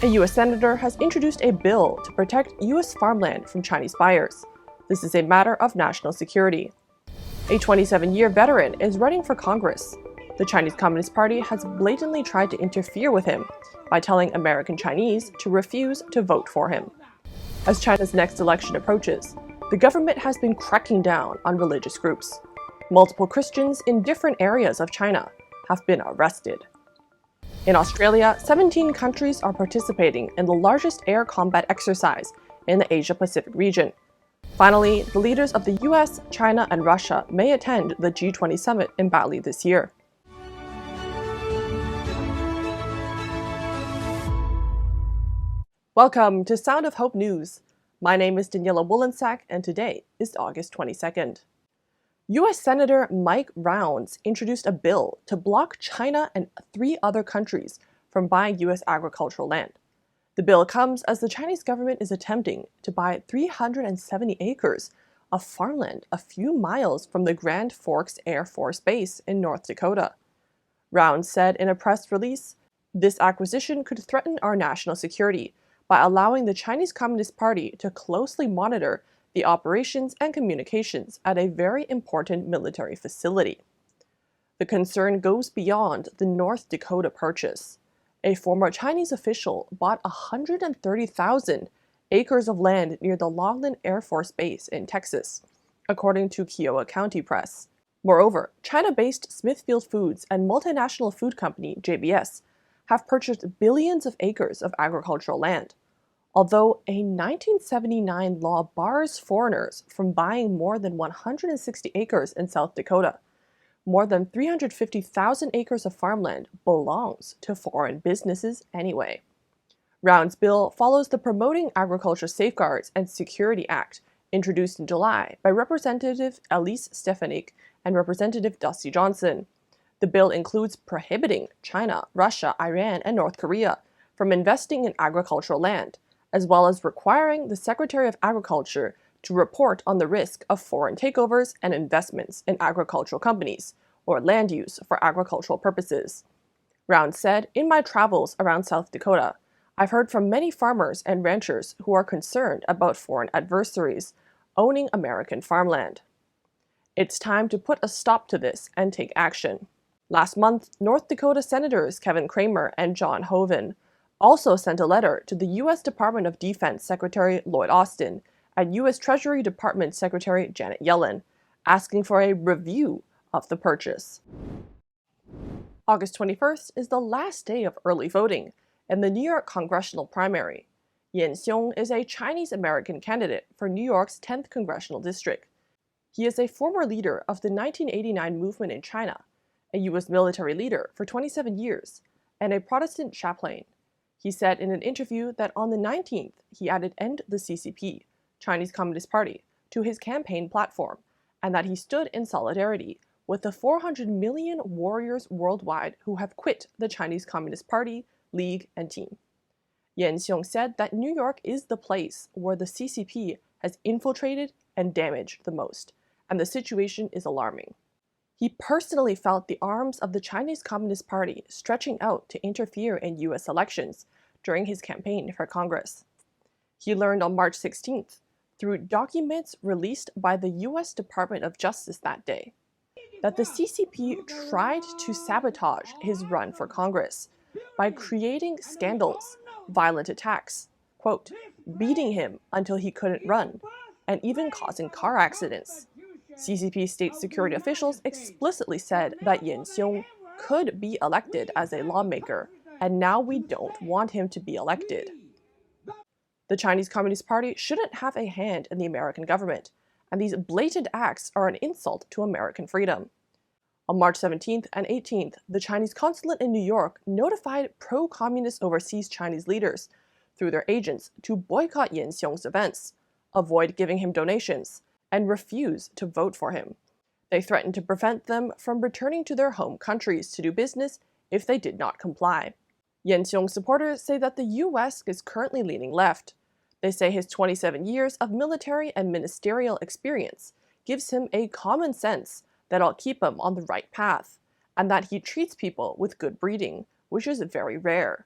A US senator has introduced a bill to protect US farmland from Chinese buyers. This is a matter of national security. A 27-year veteran is running for Congress. The Chinese Communist Party has blatantly tried to interfere with him by telling American Chinese to refuse to vote for him. As China's next election approaches, the government has been cracking down on religious groups. Multiple Christians in different areas of China have been arrested. In Australia, 17 countries are participating in the largest air combat exercise in the Asia-Pacific region. Finally, the leaders of the US, China, and Russia may attend the G20 summit in Bali this year. Welcome to Sound of Hope News. My name is Daniela Wolensack, and today is August 22nd. U.S. Senator Mike Rounds introduced a bill to block China and 3 other countries from buying U.S. agricultural land. The bill comes as the Chinese government is attempting to buy 370 acres of farmland a few miles from the Grand Forks Air Force Base in North Dakota. Rounds said in a press release, "This acquisition could threaten our national security by allowing the Chinese Communist Party to closely monitor the operations and communications at a very important military facility." The concern goes beyond the North Dakota purchase. A former Chinese official bought 130,000 acres of land near the Loveland Air Force Base in Texas, according to Kiowa County Press. Moreover, China-based Smithfield Foods and multinational food company JBS have purchased billions of acres of agricultural land. Although a 1979 law bars foreigners from buying more than 160 acres in South Dakota, more than 350,000 acres of farmland belongs to foreign businesses anyway. Rounds' bill follows the Promoting Agriculture Safeguards and Security Act introduced in July by Representative Elise Stefanik and Representative Dusty Johnson. The bill includes prohibiting China, Russia, Iran, and North Korea from investing in agricultural land, as well as requiring the Secretary of Agriculture to report on the risk of foreign takeovers and investments in agricultural companies, or land use for agricultural purposes. Rounds said, "In my travels around South Dakota, I've heard from many farmers and ranchers who are concerned about foreign adversaries owning American farmland. It's time to put a stop to this and take action." Last month, North Dakota Senators Kevin Cramer and John Hoeven also sent a letter to the U.S. Department of Defense Secretary Lloyd Austin and U.S. Treasury Department Secretary Janet Yellen, asking for a review of the purchase. August 21st is the last day of early voting in the New York Congressional primary. Yan Xiong is a Chinese-American candidate for New York's 10th Congressional District. He is a former leader of the 1989 movement in China, a U.S. military leader for 27 years, and a Protestant chaplain. He said in an interview that on the 19th, he added "End the CCP," Chinese Communist Party, to his campaign platform, and that he stood in solidarity with the 400 million warriors worldwide who have quit the Chinese Communist Party, League, and team. Yan Xiong said that New York is the place where the CCP has infiltrated and damaged the most, and the situation is alarming. He personally felt the arms of the Chinese Communist Party stretching out to interfere in U.S. elections during his campaign for Congress. He learned on March 16th, through documents released by the U.S. Department of Justice that day, that the CCP tried to sabotage his run for Congress by creating scandals, violent attacks, quote, beating him until he couldn't run, and even causing car accidents. CCP state security officials explicitly said that Yan Xiong could be elected as a lawmaker, and now we don't want him to be elected. The Chinese Communist Party shouldn't have a hand in the American government, and these blatant acts are an insult to American freedom. On March 17th and 18th, the Chinese consulate in New York notified pro-communist overseas Chinese leaders through their agents to boycott Yan Xiong's events, avoid giving him donations, and refuse to vote for him. They threatened to prevent them from returning to their home countries to do business if they did not comply. Yan Xiong's supporters say that the U.S. is currently leaning left. They say his 27 years of military and ministerial experience gives him a common sense that'll keep him on the right path, and that he treats people with good breeding, which is very rare.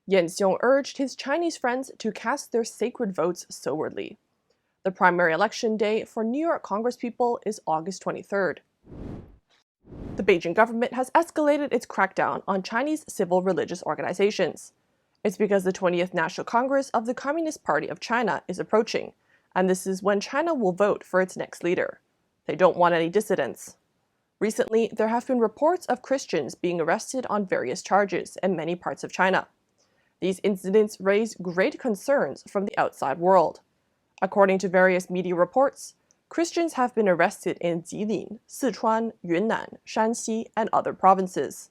Yan Xiong urged his Chinese friends to cast their sacred votes soberly. The primary election day for New York congresspeople is August 23rd. The Beijing government has escalated its crackdown on Chinese civil religious organizations. It's because the 20th National Congress of the Communist Party of China is approaching, and this is when China will vote for its next leader. They don't want any dissidents. Recently, there have been reports of Christians being arrested on various charges in many parts of China. These incidents raise great concerns from the outside world. According to various media reports, Christians have been arrested in Jilin, Sichuan, Yunnan, Shanxi, and other provinces.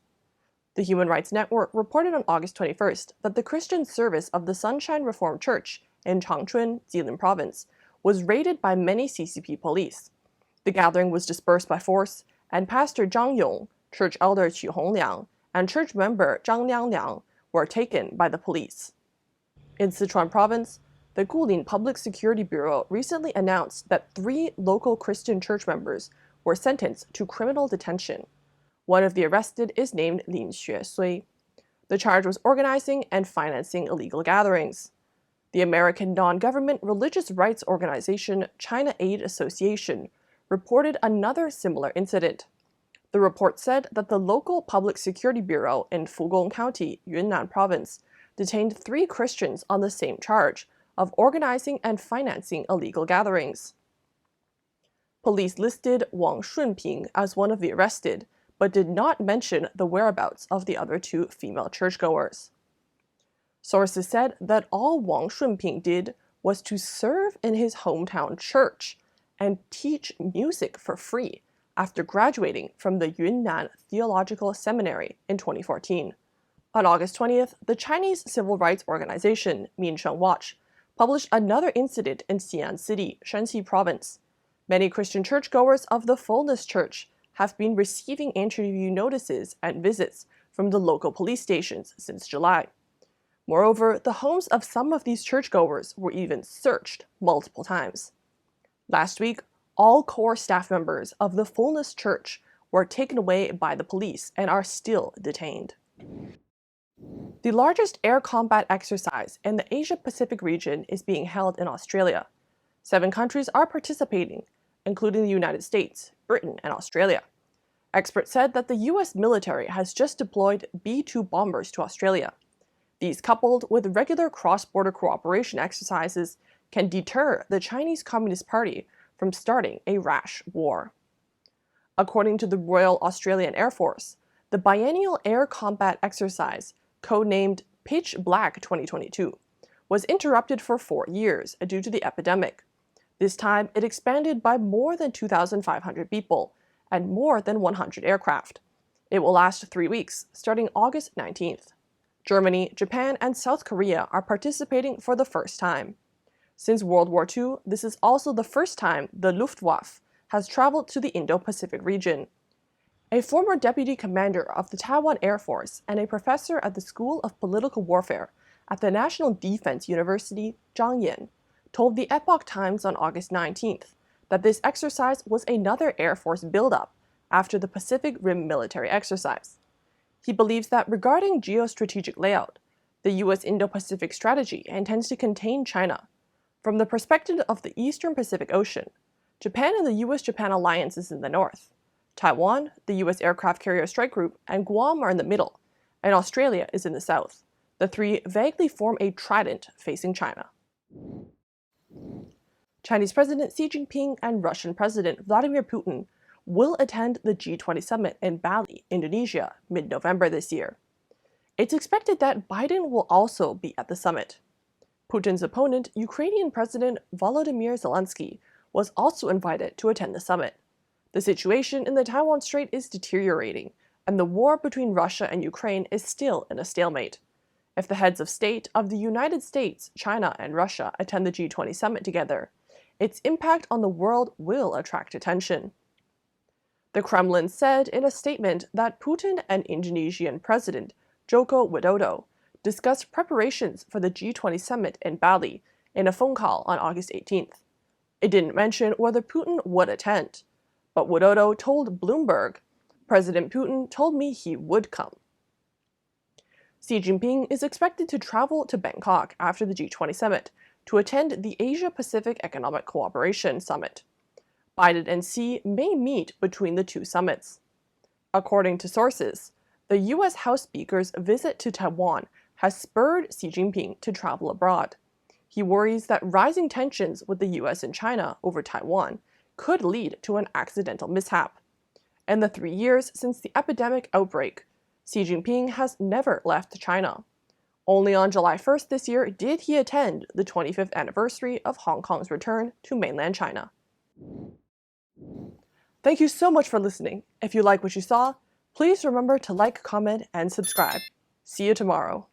The Human Rights Network reported on August 21st that the Christian service of the Sunshine Reformed Church in Changchun, Jilin Province, was raided by many CCP police. The gathering was dispersed by force, and Pastor Zhang Yong, church elder Qu Hongliang, and church member Zhang Liangliang were taken by the police. In Sichuan Province, the Guilin Public Security Bureau recently announced that 3 local Christian church members were sentenced to criminal detention. One of the arrested is named Lin Xuesui. The charge was organizing and financing illegal gatherings. The American non-government religious rights organization China Aid Association reported another similar incident. The report said that the local Public Security Bureau in Fugong County, Yunnan Province, detained 3 Christians on the same charge of organizing and financing illegal gatherings. Police listed Wang Shunping as one of the arrested, but did not mention the whereabouts of the other 2 female churchgoers. Sources said that all Wang Shunping did was to serve in his hometown church and teach music for free after graduating from the Yunnan Theological Seminary in 2014. On August 20th, the Chinese civil rights organization Minsheng Watch published another incident in Xi'an City, Shanxi Province. Many Christian churchgoers of the Fullness Church have been receiving interview notices and visits from the local police stations since July. Moreover, the homes of some of these churchgoers were even searched multiple times. Last week, all core staff members of the Fullness Church were taken away by the police and are still detained. The largest air combat exercise in the Asia-Pacific region is being held in Australia. 7 countries are participating, including the United States, Britain, and Australia. Experts said that the US military has just deployed B-2 bombers to Australia. These, coupled with regular cross-border cooperation exercises, can deter the Chinese Communist Party from starting a rash war. According to the Royal Australian Air Force, the biennial air combat exercise, codenamed Pitch Black 2022, was interrupted for 4 years due to the epidemic. This time, it expanded by more than 2,500 people and more than 100 aircraft. It will last 3 weeks, starting August 19th. Germany, Japan, and South Korea are participating for the first time. Since World War II, this is also the first time the Luftwaffe has traveled to the Indo-Pacific region. A former deputy commander of the Taiwan Air Force and a professor at the School of Political Warfare at the National Defense University, Zhang Yan, told the Epoch Times on August 19th that this exercise was another Air Force buildup after the Pacific Rim military exercise. He believes that regarding geostrategic layout, the U.S. Indo-Pacific strategy intends to contain China. From the perspective of the Eastern Pacific Ocean, Japan and the U.S.-Japan alliance is in the north. Taiwan, the U.S. Aircraft Carrier Strike Group, and Guam are in the middle, and Australia is in the south. The 3 vaguely form a trident facing China. Chinese President Xi Jinping and Russian President Vladimir Putin will attend the G20 summit in Bali, Indonesia, mid-November this year. It's expected that Biden will also be at the summit. Putin's opponent, Ukrainian President Volodymyr Zelensky, was also invited to attend the summit. The situation in the Taiwan Strait is deteriorating, and the war between Russia and Ukraine is still in a stalemate. If the heads of state of the United States, China, and Russia attend the G20 summit together, its impact on the world will attract attention. The Kremlin said in a statement that Putin and Indonesian President Joko Widodo discussed preparations for the G20 summit in Bali in a phone call on August 18th. It didn't mention whether Putin would attend, but Widodo told Bloomberg, "President Putin told me he would come." Xi Jinping is expected to travel to Bangkok after the G20 summit to attend the Asia-Pacific Economic Cooperation Summit. Biden and Xi may meet between the two summits. According to sources, the US House Speaker's visit to Taiwan has spurred Xi Jinping to travel abroad. He worries that rising tensions with the US and China over Taiwan could lead to an accidental mishap. In the 3 years since the epidemic outbreak, Xi Jinping has never left China. Only on July 1st this year did he attend the 25th anniversary of Hong Kong's return to mainland China. Thank you so much for listening. If you like what you saw, please remember to like, comment, and subscribe. See you tomorrow.